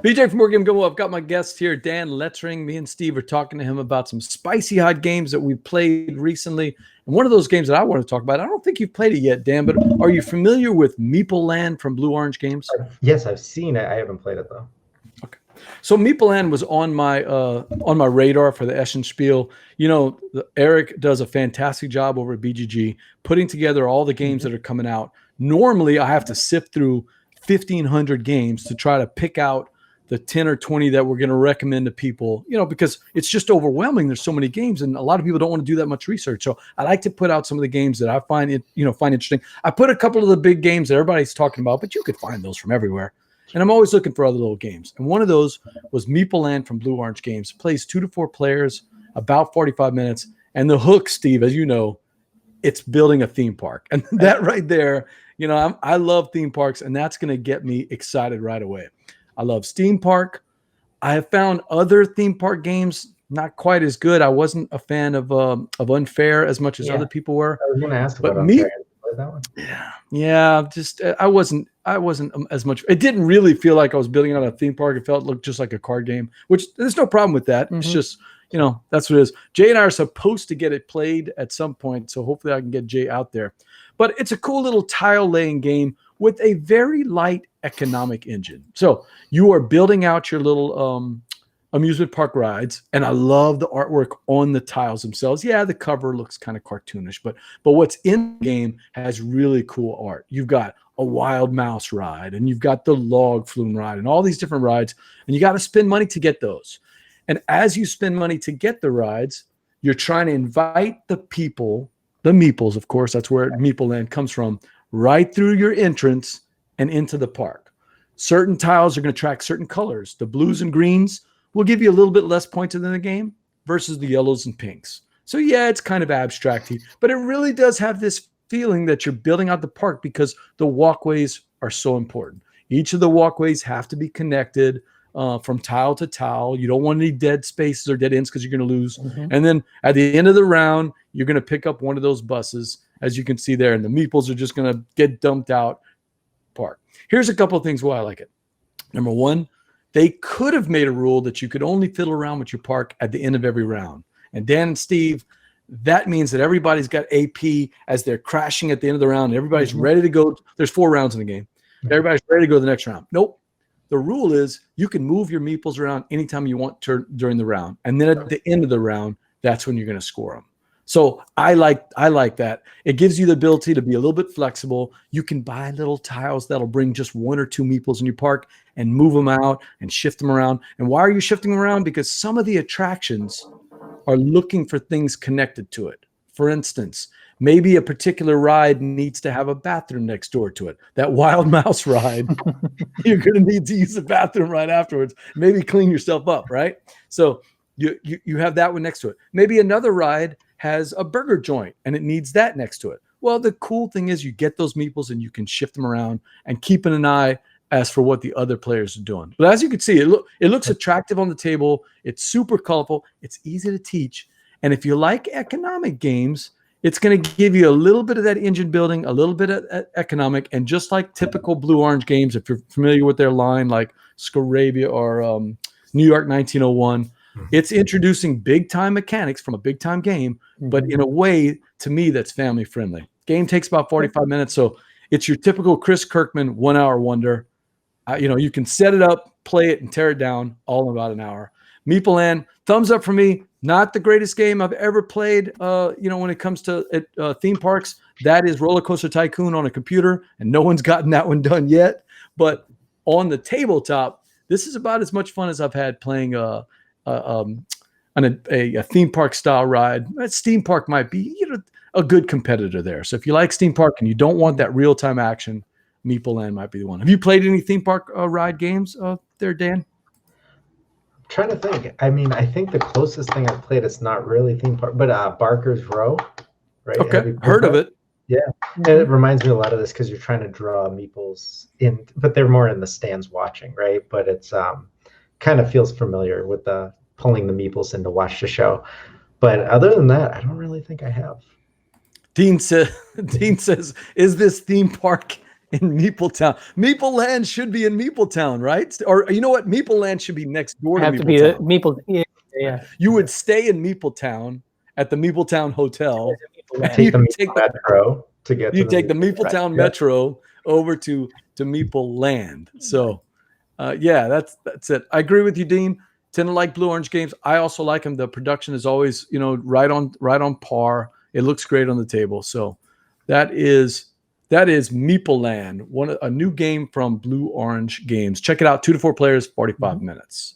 BJ from Game Gumbo. I've got my guest here, Dan Letzring. Me and Steve are talking to him about some spicy hot games that we've played recently. And one of those games that I want to talk about, I don't think you've played it yet, Dan, but are you familiar with Meeple Land from Blue Orange Games? Yes, I've seen it. I haven't played it, though. Okay. So Meeple Land was on my radar for the Eschen Spiel. You know, Eric does a fantastic job over at BGG putting together all the games that are coming out. Normally, I have to sift through 1,500 games to try to pick out the 10 or 20 that we're going to recommend to people, you know, because it's just overwhelming. There's so many games and a lot of people don't want to do that much research. So I like to put out some of the games that I find interesting. I put a couple of the big games that everybody's talking about, but you could find those from everywhere. And I'm always looking for other little games. And one of those was Meeple Land from Blue Orange Games. Plays 2 to 4 players, about 45 minutes. And the hook, Steve, as you know, it's building a theme park. And that right there, you know, I love theme parks, and that's going to get me excited right away. I love Steam Park. I have found other theme park games not quite as good. I wasn't a fan of Unfair as much as other people were. I was going to ask about Unfair. That one. Yeah. Just I wasn't as much. It didn't really feel like I was building out a theme park. It looked just like a card game, which there's no problem with that. It's just, you know, that's what it is. Jay and I are supposed to get it played at some point, so hopefully I can get Jay out there. But it's a cool little tile laying game with a very light economic engine. So you are building out your little amusement park rides, and I love the artwork on the tiles themselves. Yeah, the cover looks kind of cartoonish, but what's in the game has really cool art. You've got a wild mouse ride, and you've got the log flume ride, and all these different rides, and you got to spend money to get those. And as you spend money to get the rides, you're trying to invite the people, the meeples, of course, that's where Meeple Land comes from, right through your entrance and into the park. Certain tiles are going to attract certain colors. The blues and greens will give you a little bit less points in the game versus the yellows and pinks. So yeah, it's kind of abstracty, but it really does have this feeling that you're building out the park because the walkways are so important. Each of the walkways have to be connected from tile to tile. You don't want any dead spaces or dead ends because you're going to lose. And then at the end of the round, you're going to pick up one of those buses, as you can see there, and the meeples are just going to get dumped out park. Here's a couple of things why I like it. Number one, they could have made a rule that you could only fiddle around with your park at the end of every round. And Dan and Steve, that means that everybody's got AP as they're crashing at the end of the round. And everybody's ready to go. There's 4 rounds in the game. Everybody's ready to go to the next round. Nope. The rule is you can move your meeples around anytime you want during the round. And then at the end of the round, that's when you're going to score them. So I like that. It gives you the ability to be a little bit flexible. You can buy little tiles that'll bring just 1 or 2 meeples in your park and move them out and shift them around. And why are you shifting them around? Because some of the attractions are looking for things connected to it. For instance, maybe a particular ride needs to have a bathroom next door to it. That wild mouse ride, you're going to need to use the bathroom right afterwards. Maybe clean yourself up, right? So you have that one next to it. Maybe another ride has a burger joint and it needs that next to it. Well, the cool thing is you get those meeples and you can shift them around and keeping an eye as for what the other players are doing. But as you can see, it looks attractive on the table. It's super colorful. It's easy to teach. And if you like economic games, it's going to give you a little bit of that engine building, a little bit of economic, and just like typical Blue Orange games, if you're familiar with their line like Scarabia or New York 1901, it's introducing big-time mechanics from a big-time game, but in a way, to me, that's family-friendly. Game takes about 45 minutes, so it's your typical Chris Kirkman 1-hour wonder. You can set it up, play it, and tear it down all in about an hour. Meeple Land, thumbs up for me. Not the greatest game I've ever played, when it comes to theme parks. That is Roller Coaster Tycoon on a computer, and no one's gotten that one done yet. But on the tabletop, this is about as much fun as I've had playing a theme park style ride. Steam Park might be a good competitor there. So if you like Steam Park and you don't want that real-time action, Meeple Land might be the one. Have you played any theme park ride games there, Dan? Trying to think. I mean, I think the closest thing I've played is not really theme park, but Barker's Row, right? Okay, heard of it. Yeah, and it reminds me a lot of this because you're trying to draw meeples in, but they're more in the stands watching, right? But it's kind of feels familiar with the pulling the meeples in to watch the show. But other than that, I don't really think I have. Dean says, is this theme park in Meeple Town? Meeple Land should be in Meeple Town, right? Or you know what? Meeple Land should be next door to have Meeple to be Town. Meeple. Yeah. You would stay in Meeple Town at the Meeple Town Hotel. Take the Meeple Metro to get. You take the Meeple right. Town Metro over to Meeple Land. So, yeah, that's it. I agree with you, Dean. Tend to like Blue Orange Games. I also like them. The production is always, right on par. It looks great on the table. So, that is Meeple Land, a new game from Blue Orange Games. Check it out. 2 to 4 players, 45 minutes.